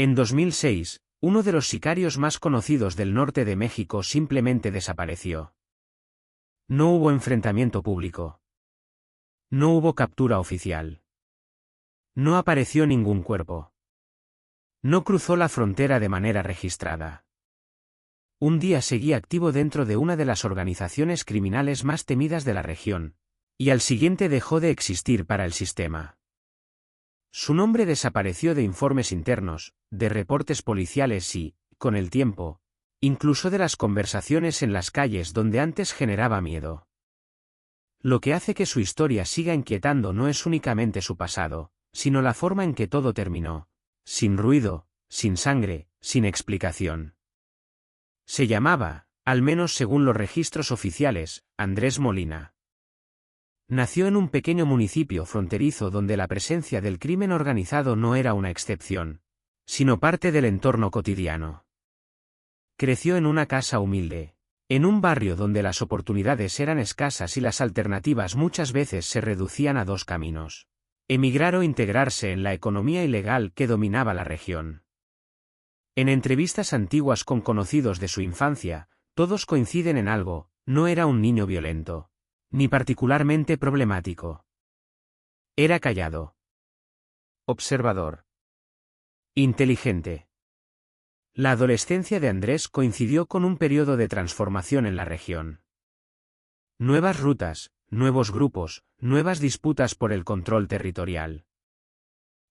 En 2006, uno de los sicarios más conocidos del norte de México simplemente desapareció. No hubo enfrentamiento público. No hubo captura oficial. No apareció ningún cuerpo. No cruzó la frontera de manera registrada. Un día seguía activo dentro de una de las organizaciones criminales más temidas de la región, y al siguiente dejó de existir para el sistema. Su nombre desapareció de informes internos, de reportes policiales y, con el tiempo, incluso de las conversaciones en las calles donde antes generaba miedo. Lo que hace que su historia siga inquietando no es únicamente su pasado, sino la forma en que todo terminó, sin ruido, sin sangre, sin explicación. Se llamaba, al menos según los registros oficiales, Andrés Molina. Nació en un pequeño municipio fronterizo donde la presencia del crimen organizado no era una excepción, sino parte del entorno cotidiano. Creció en una casa humilde, en un barrio donde las oportunidades eran escasas y las alternativas muchas veces se reducían a dos caminos: emigrar o integrarse en la economía ilegal que dominaba la región. En entrevistas antiguas con conocidos de su infancia, todos coinciden en algo: no era un niño violento, ni particularmente problemático. Era callado, observador, inteligente. La adolescencia de Andrés coincidió con un periodo de transformación en la región. Nuevas rutas, nuevos grupos, nuevas disputas por el control territorial.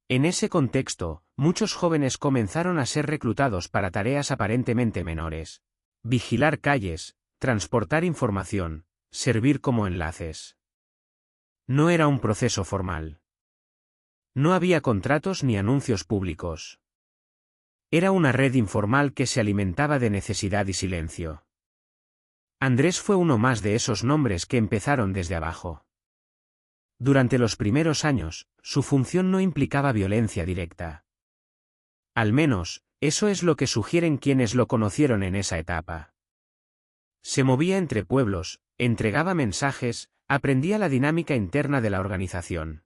En ese contexto, muchos jóvenes comenzaron a ser reclutados para tareas aparentemente menores: vigilar calles, transportar información, servir como enlaces. No era un proceso formal. No había contratos ni anuncios públicos. Era una red informal que se alimentaba de necesidad y silencio. Andrés fue uno más de esos nombres que empezaron desde abajo. Durante los primeros años, su función no implicaba violencia directa. Al menos, eso es lo que sugieren quienes lo conocieron en esa etapa. Se movía entre pueblos, entregaba mensajes, aprendía la dinámica interna de la organización.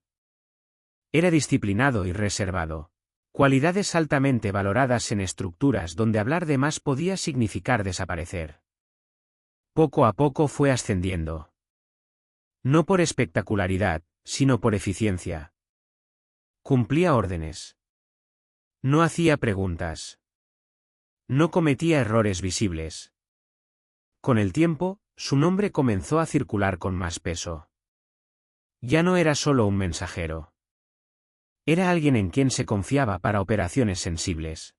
Era disciplinado y reservado, cualidades altamente valoradas en estructuras donde hablar de más podía significar desaparecer. Poco a poco fue ascendiendo. No por espectacularidad, sino por eficiencia. Cumplía órdenes. No hacía preguntas. No cometía errores visibles. Con el tiempo, su nombre comenzó a circular con más peso. Ya no era solo un mensajero. Era alguien en quien se confiaba para operaciones sensibles.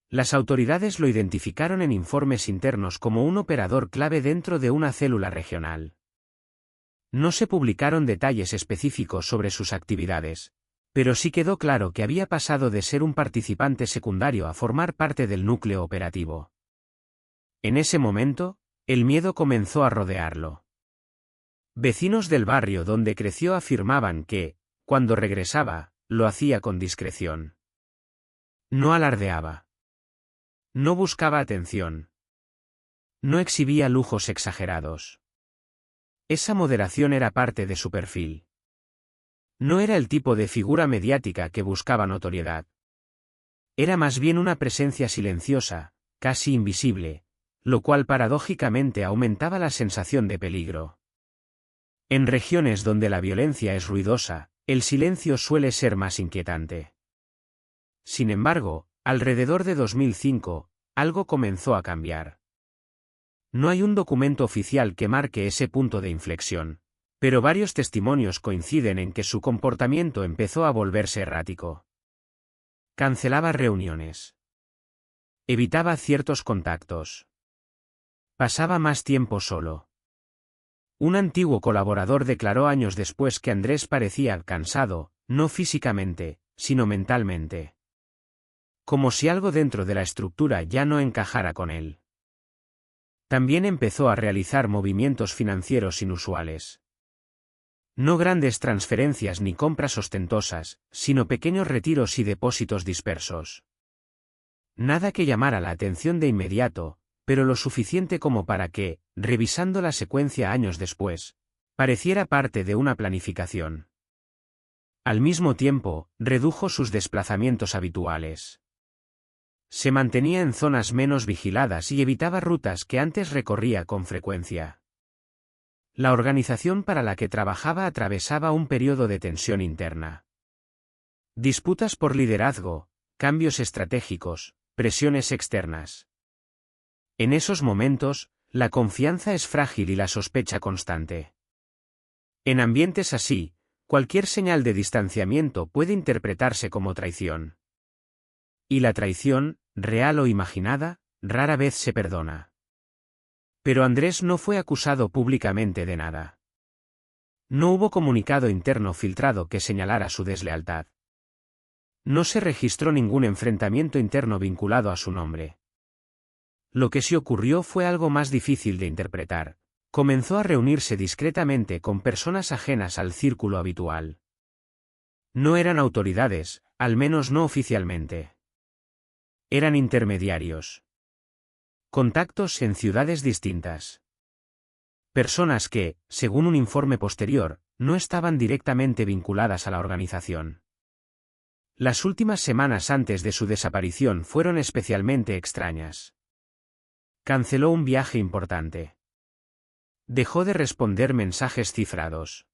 Las autoridades lo identificaron en informes internos como un operador clave dentro de una célula regional. No se publicaron detalles específicos sobre sus actividades, pero sí quedó claro que había pasado de ser un participante secundario a formar parte del núcleo operativo. En ese momento, el miedo comenzó a rodearlo. Vecinos del barrio donde creció afirmaban que, cuando regresaba, lo hacía con discreción. No alardeaba. No buscaba atención. No exhibía lujos exagerados. Esa moderación era parte de su perfil. No era el tipo de figura mediática que buscaba notoriedad. Era más bien una presencia silenciosa, casi invisible, lo cual paradójicamente aumentaba la sensación de peligro. En regiones donde la violencia es ruidosa, el silencio suele ser más inquietante. Sin embargo, alrededor de 2005, algo comenzó a cambiar. No hay un documento oficial que marque ese punto de inflexión, pero varios testimonios coinciden en que su comportamiento empezó a volverse errático. Cancelaba reuniones. Evitaba ciertos contactos. Pasaba más tiempo solo. Un antiguo colaborador declaró años después que Andrés parecía cansado, no físicamente, sino mentalmente. Como si algo dentro de la estructura ya no encajara con él. También empezó a realizar movimientos financieros inusuales. No grandes transferencias ni compras ostentosas, sino pequeños retiros y depósitos dispersos. Nada que llamara la atención de inmediato, pero lo suficiente como para que, revisando la secuencia años después, pareciera parte de una planificación. Al mismo tiempo, redujo sus desplazamientos habituales. Se mantenía en zonas menos vigiladas y evitaba rutas que antes recorría con frecuencia. La organización para la que trabajaba atravesaba un periodo de tensión interna. Disputas por liderazgo, cambios estratégicos, presiones externas. En esos momentos, la confianza es frágil y la sospecha constante. En ambientes así, cualquier señal de distanciamiento puede interpretarse como traición. Y la traición, real o imaginada, rara vez se perdona. Pero Andrés no fue acusado públicamente de nada. No hubo comunicado interno filtrado que señalara su deslealtad. No se registró ningún enfrentamiento interno vinculado a su nombre. Lo que sí ocurrió fue algo más difícil de interpretar. Comenzó a reunirse discretamente con personas ajenas al círculo habitual. No eran autoridades, al menos no oficialmente. Eran intermediarios. Contactos en ciudades distintas. Personas que, según un informe posterior, no estaban directamente vinculadas a la organización. Las últimas semanas antes de su desaparición fueron especialmente extrañas. Canceló un viaje importante. Dejó de responder mensajes cifrados.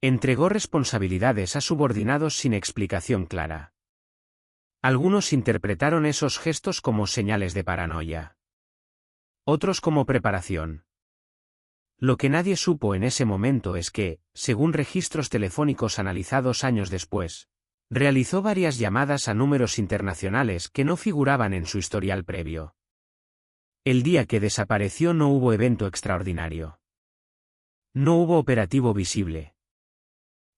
Entregó responsabilidades a subordinados sin explicación clara. Algunos interpretaron esos gestos como señales de paranoia. Otros como preparación. Lo que nadie supo en ese momento es que, según registros telefónicos analizados años después, realizó varias llamadas a números internacionales que no figuraban en su historial previo. El día que desapareció no hubo evento extraordinario. No hubo operativo visible.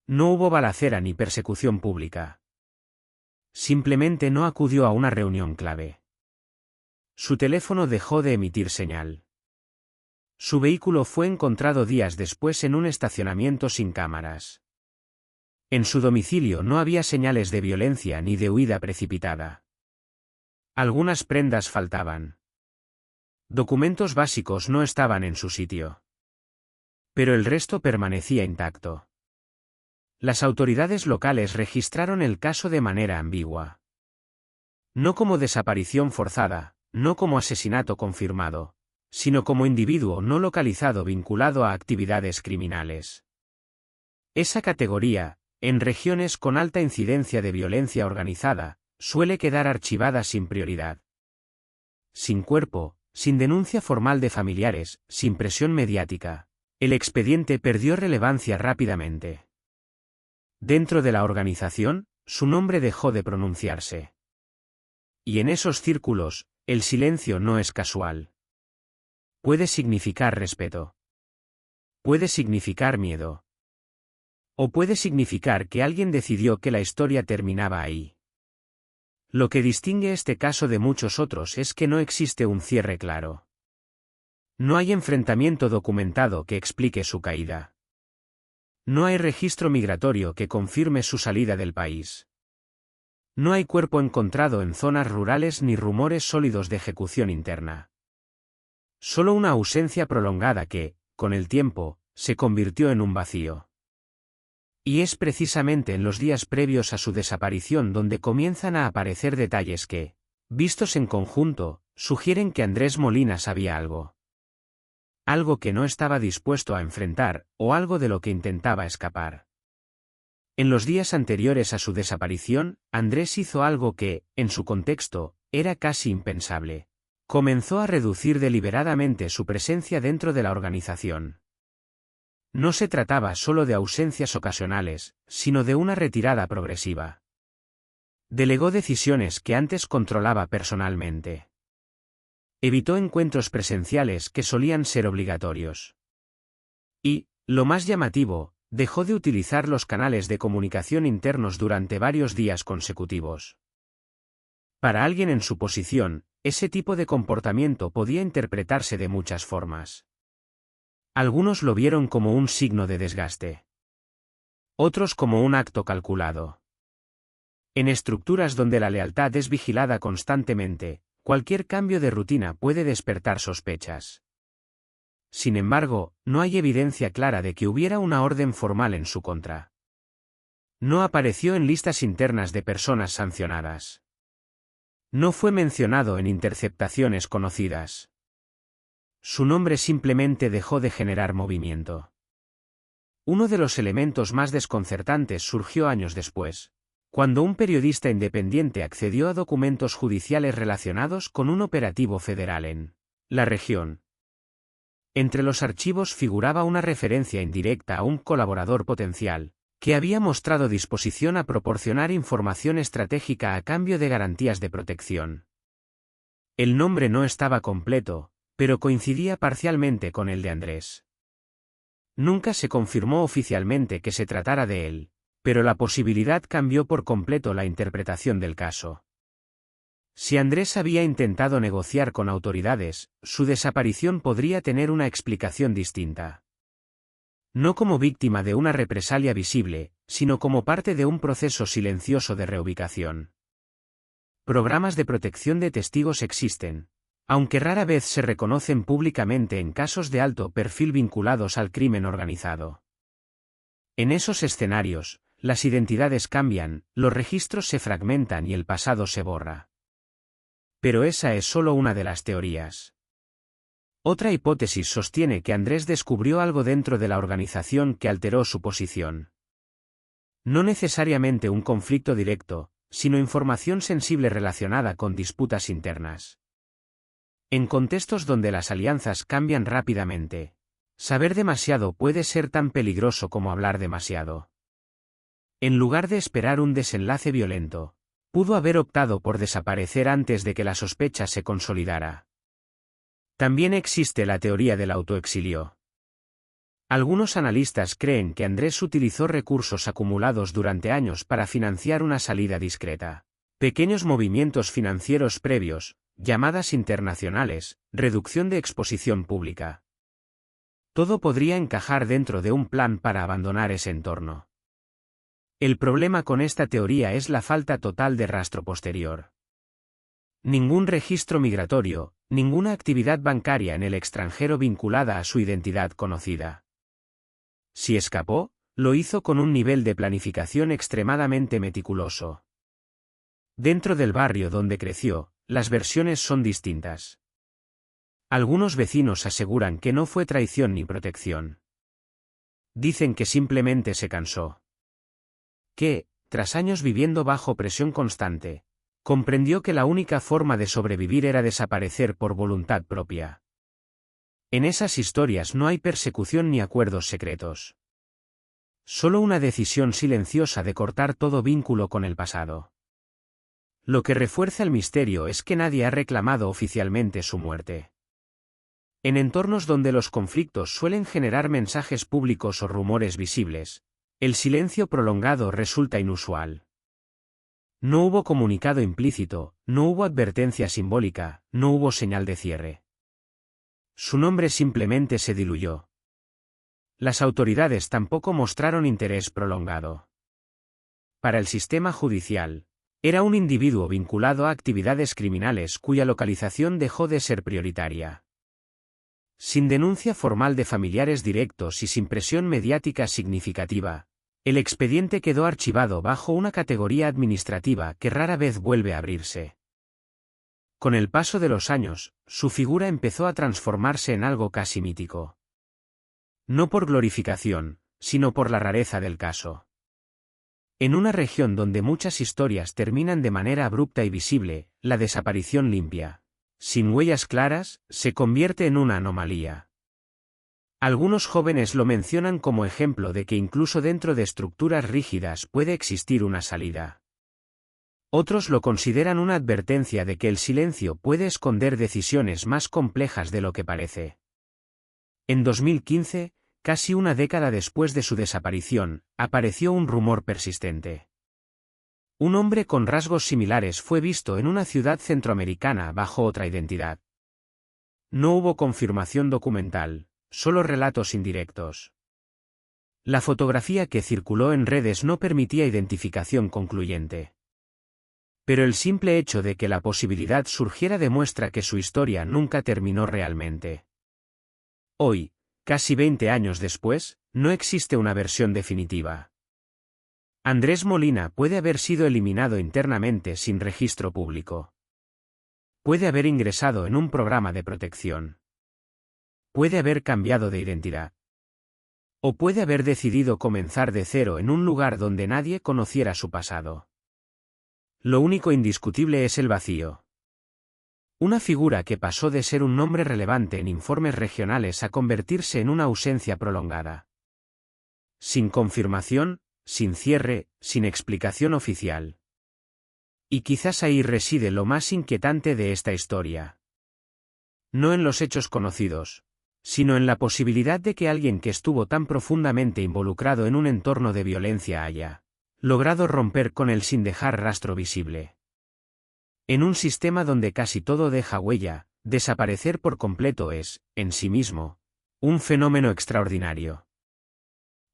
No hubo balacera ni persecución pública. Simplemente no acudió a una reunión clave. Su teléfono dejó de emitir señal. Su vehículo fue encontrado días después en un estacionamiento sin cámaras. En su domicilio no había señales de violencia ni de huida precipitada. Algunas prendas faltaban. Documentos básicos no estaban en su sitio. Pero el resto permanecía intacto. Las autoridades locales registraron el caso de manera ambigua. No como desaparición forzada, no como asesinato confirmado, sino como individuo no localizado vinculado a actividades criminales. Esa categoría, en regiones con alta incidencia de violencia organizada, suele quedar archivada sin prioridad. Sin cuerpo, sin denuncia formal de familiares, sin presión mediática, el expediente perdió relevancia rápidamente. Dentro de la organización, su nombre dejó de pronunciarse. Y en esos círculos, el silencio no es casual. Puede significar respeto. Puede significar miedo. O puede significar que alguien decidió que la historia terminaba ahí. Lo que distingue este caso de muchos otros es que no existe un cierre claro. No hay enfrentamiento documentado que explique su caída. No hay registro migratorio que confirme su salida del país. No hay cuerpo encontrado en zonas rurales ni rumores sólidos de ejecución interna. Solo una ausencia prolongada que, con el tiempo, se convirtió en un vacío. Y es precisamente en los días previos a su desaparición donde comienzan a aparecer detalles que, vistos en conjunto, sugieren que Andrés Molina sabía algo. Algo que no estaba dispuesto a enfrentar, o algo de lo que intentaba escapar. En los días anteriores a su desaparición, Andrés hizo algo que, en su contexto, era casi impensable. Comenzó a reducir deliberadamente su presencia dentro de la organización. No se trataba solo de ausencias ocasionales, sino de una retirada progresiva. Delegó decisiones que antes controlaba personalmente. Evitó encuentros presenciales que solían ser obligatorios. Y, lo más llamativo, dejó de utilizar los canales de comunicación internos durante varios días consecutivos. Para alguien en su posición, ese tipo de comportamiento podía interpretarse de muchas formas. Algunos lo vieron como un signo de desgaste. Otros como un acto calculado. En estructuras donde la lealtad es vigilada constantemente, cualquier cambio de rutina puede despertar sospechas. Sin embargo, no hay evidencia clara de que hubiera una orden formal en su contra. No apareció en listas internas de personas sancionadas. No fue mencionado en interceptaciones conocidas. Su nombre simplemente dejó de generar movimiento. Uno de los elementos más desconcertantes surgió años después, cuando un periodista independiente accedió a documentos judiciales relacionados con un operativo federal en la región. Entre los archivos figuraba una referencia indirecta a un colaborador potencial, que había mostrado disposición a proporcionar información estratégica a cambio de garantías de protección. El nombre no estaba completo, pero coincidía parcialmente con el de Andrés. Nunca se confirmó oficialmente que se tratara de él, pero la posibilidad cambió por completo la interpretación del caso. Si Andrés había intentado negociar con autoridades, su desaparición podría tener una explicación distinta. No como víctima de una represalia visible, sino como parte de un proceso silencioso de reubicación. Programas de protección de testigos existen, aunque rara vez se reconocen públicamente en casos de alto perfil vinculados al crimen organizado. En esos escenarios, las identidades cambian, los registros se fragmentan y el pasado se borra. Pero esa es solo una de las teorías. Otra hipótesis sostiene que Andrés descubrió algo dentro de la organización que alteró su posición. No necesariamente un conflicto directo, sino información sensible relacionada con disputas internas. En contextos donde las alianzas cambian rápidamente, saber demasiado puede ser tan peligroso como hablar demasiado. En lugar de esperar un desenlace violento, pudo haber optado por desaparecer antes de que la sospecha se consolidara. También existe la teoría del autoexilio. Algunos analistas creen que Andrés utilizó recursos acumulados durante años para financiar una salida discreta. Pequeños movimientos financieros previos, llamadas internacionales, reducción de exposición pública. Todo podría encajar dentro de un plan para abandonar ese entorno. El problema con esta teoría es la falta total de rastro posterior. Ningún registro migratorio, ninguna actividad bancaria en el extranjero vinculada a su identidad conocida. Si escapó, lo hizo con un nivel de planificación extremadamente meticuloso. Dentro del barrio donde creció, las versiones son distintas. Algunos vecinos aseguran que no fue traición ni protección. Dicen que simplemente se cansó. Que, tras años viviendo bajo presión constante, comprendió que la única forma de sobrevivir era desaparecer por voluntad propia. En esas historias no hay persecución ni acuerdos secretos. Solo una decisión silenciosa de cortar todo vínculo con el pasado. Lo que refuerza el misterio es que nadie ha reclamado oficialmente su muerte. En entornos donde los conflictos suelen generar mensajes públicos o rumores visibles, el silencio prolongado resulta inusual. No hubo comunicado implícito, no hubo advertencia simbólica, no hubo señal de cierre. Su nombre simplemente se diluyó. Las autoridades tampoco mostraron interés prolongado. Para el sistema judicial, era un individuo vinculado a actividades criminales cuya localización dejó de ser prioritaria. Sin denuncia formal de familiares directos y sin presión mediática significativa, el expediente quedó archivado bajo una categoría administrativa que rara vez vuelve a abrirse. Con el paso de los años, su figura empezó a transformarse en algo casi mítico. No por glorificación, sino por la rareza del caso. En una región donde muchas historias terminan de manera abrupta y visible, la desaparición limpia, sin huellas claras, se convierte en una anomalía. Algunos jóvenes lo mencionan como ejemplo de que incluso dentro de estructuras rígidas puede existir una salida. Otros lo consideran una advertencia de que el silencio puede esconder decisiones más complejas de lo que parece. En 2015, casi una década después de su desaparición, apareció un rumor persistente. Un hombre con rasgos similares fue visto en una ciudad centroamericana bajo otra identidad. No hubo confirmación documental, solo relatos indirectos. La fotografía que circuló en redes no permitía identificación concluyente. Pero el simple hecho de que la posibilidad surgiera demuestra que su historia nunca terminó realmente. Hoy, casi 20 años después, no existe una versión definitiva. Andrés Molina puede haber sido eliminado internamente sin registro público. Puede haber ingresado en un programa de protección. Puede haber cambiado de identidad. O puede haber decidido comenzar de cero en un lugar donde nadie conociera su pasado. Lo único indiscutible es el vacío. Una figura que pasó de ser un nombre relevante en informes regionales a convertirse en una ausencia prolongada. Sin confirmación, sin cierre, sin explicación oficial. Y quizás ahí reside lo más inquietante de esta historia. No en los hechos conocidos, sino en la posibilidad de que alguien que estuvo tan profundamente involucrado en un entorno de violencia haya logrado romper con él sin dejar rastro visible. En un sistema donde casi todo deja huella, desaparecer por completo es, en sí mismo, un fenómeno extraordinario.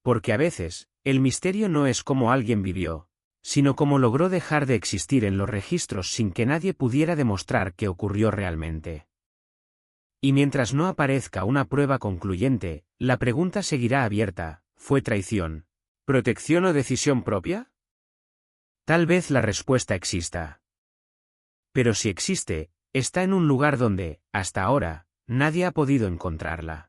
Porque a veces, el misterio no es cómo alguien vivió, sino cómo logró dejar de existir en los registros sin que nadie pudiera demostrar qué ocurrió realmente. Y mientras no aparezca una prueba concluyente, la pregunta seguirá abierta: ¿fue traición, protección o decisión propia? Tal vez la respuesta exista. Pero si existe, está en un lugar donde, hasta ahora, nadie ha podido encontrarla.